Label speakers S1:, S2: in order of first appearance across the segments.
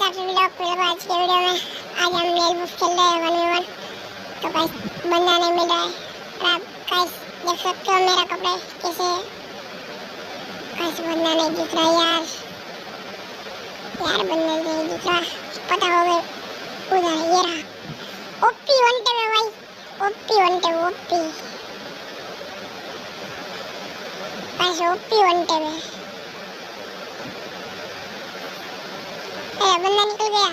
S1: काफी व्लॉग मतलब आज के वीडियो में आज हम मेल बुक खेल रहे हैं 1v1। तो गाइस बंदा नहीं मिल रहा है और आप गाइस देख सकते हो मेरा कपड़े कैसे गाइस बंदा नहीं दिख रहा यार बंदा नहीं दिख रहा। पता हो गए उधर ये रहा ओपी वन टे में भाई ओपी वन टे ओपी गाइस ओपी वन टे में बंदा निकल गया।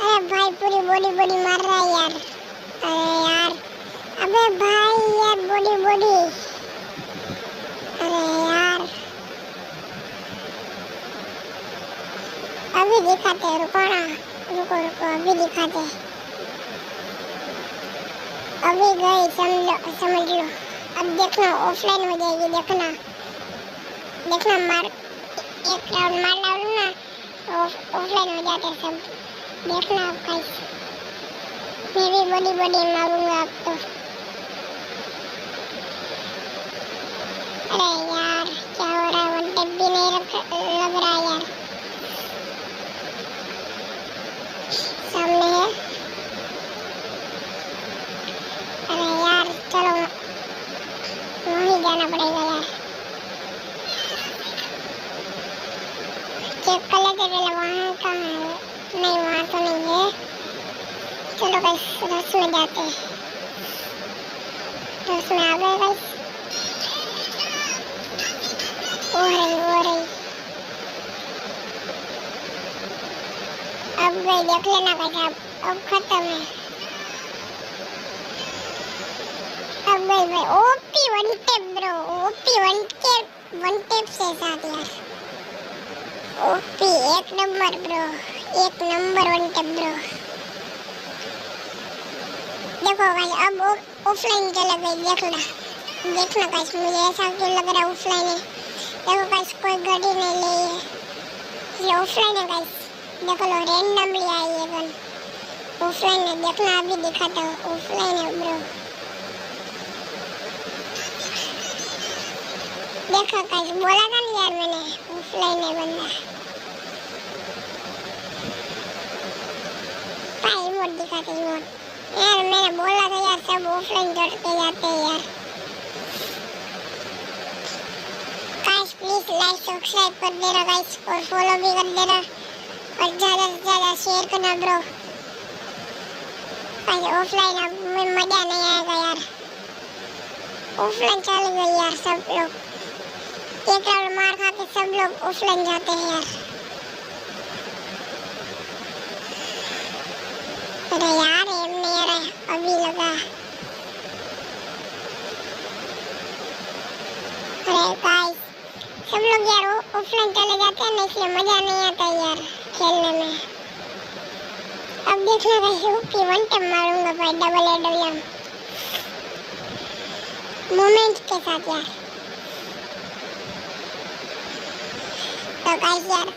S1: अरे भाई पूरी बॉडी बॉडी मार रहा है यार। अरे यार अबे भाई यार बॉडी बॉडी अरे यार अभी दिखाते हैं रुको ना रुको रुको अभी दिखाते हैं अभी गई समझ लो। अब देखना ऑफलाइन हो जाएगी देखना देखना मार एक राउंड मार डालूं ना ऑफलाइन हो जाते सब देखना आप गाइस। मैं भी बड़ी बड़ी मारूंगा आप तो। अरे यार क्या हो रहा है वन टेप भी नहीं लग रहा यार। सामने है अरे यार चलो वहीं जाना पड़ेगा यार। चेक कर लेते पहले वहाँ कहाँ है। नहीं वहाँ तो नहीं है। चलो गाइस रस में जाते हैं रस में आ गए गाइस। हो रही अब गई देख लेना गाइस अब खत्म है। अब गई भाई OP one tape bro OP one tape से साथ यार ओपी एक नंबर ब्रो एक नंबर वन टेप ब्रो। देखो गाइस अब ऑफलाइन चला गई देखना गाइस मुझे ऐसा क्यों लग रहा है ऑफलाइन है। देखो गाइस कोई गाड़ी नहीं ली है ये ऑफलाइन है गाइस। देखो लो रैंडमली आई है गन ऑफलाइन है देखना अभी दिखाता हूँ ऑफलाइन है ब्रो। देखो गाइस बोला था ना यार मैंने ऑफलाइन है बंदा। भाई इमोट दिखाते इमोट यार मैंने बोला था यार सब ऑफलाइन करके जाते हैं यार। गाइस प्लीज लाइक सब्सक्राइब कर देना गाइस और फॉलो भी कर देना और ज़्यादा से ज़्यादा शेयर करना ब्रो। गाइस ऑफलाइन अब में मज़ा नहीं आएगा यार ऑफलाइन चल गई यार सब लोग एक राउंड मार खा के सब लोग ऑफलाइन जाते हैं यार। अरे यार एम नहीं आ रहा अभी लगा। अरे गाइस सब लोग यार ऑफलाइन चले जाते हैं ना इसलिए मजा नहीं आता यार खेलने में। अब देखना गाइस ओपी वन टेप मारूंगा भाई डबल मोमेंट के साथ यार। तो गाइस यार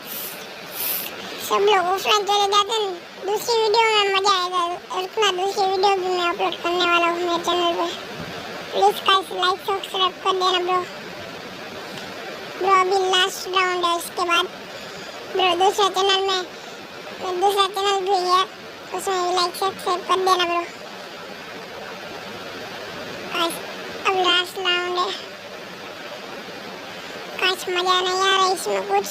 S1: सब लोग ऑफलाइन चले जाते हैं दूसरी वीडियो में मजा आएगा उतना दूसरी वीडियो भी मैं अपलोड करने वाला हूँ मेरे चैनल पे। प्लीज गाइस लाइक सब्सक्राइब कर देना ब्रो अभी लास्ट राउंड है इसके बाद ब्रो दूसरा चैनल भी है उसमें लाइक सब्सक्राइब कर देना ब्रो। गाइस अब लास्ट राउंड है गाइस मजा नहीं आ रहा इसमें कुछ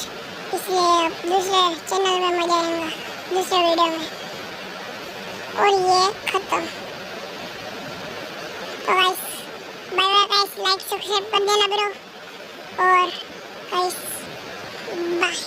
S1: इसलिए दूसरे चैनल में मजा आएगा दूसरे वीडियो में और ये खत्म। तो guys bye bye guys like subscribe कर देना ब्रो और गाइस बाय।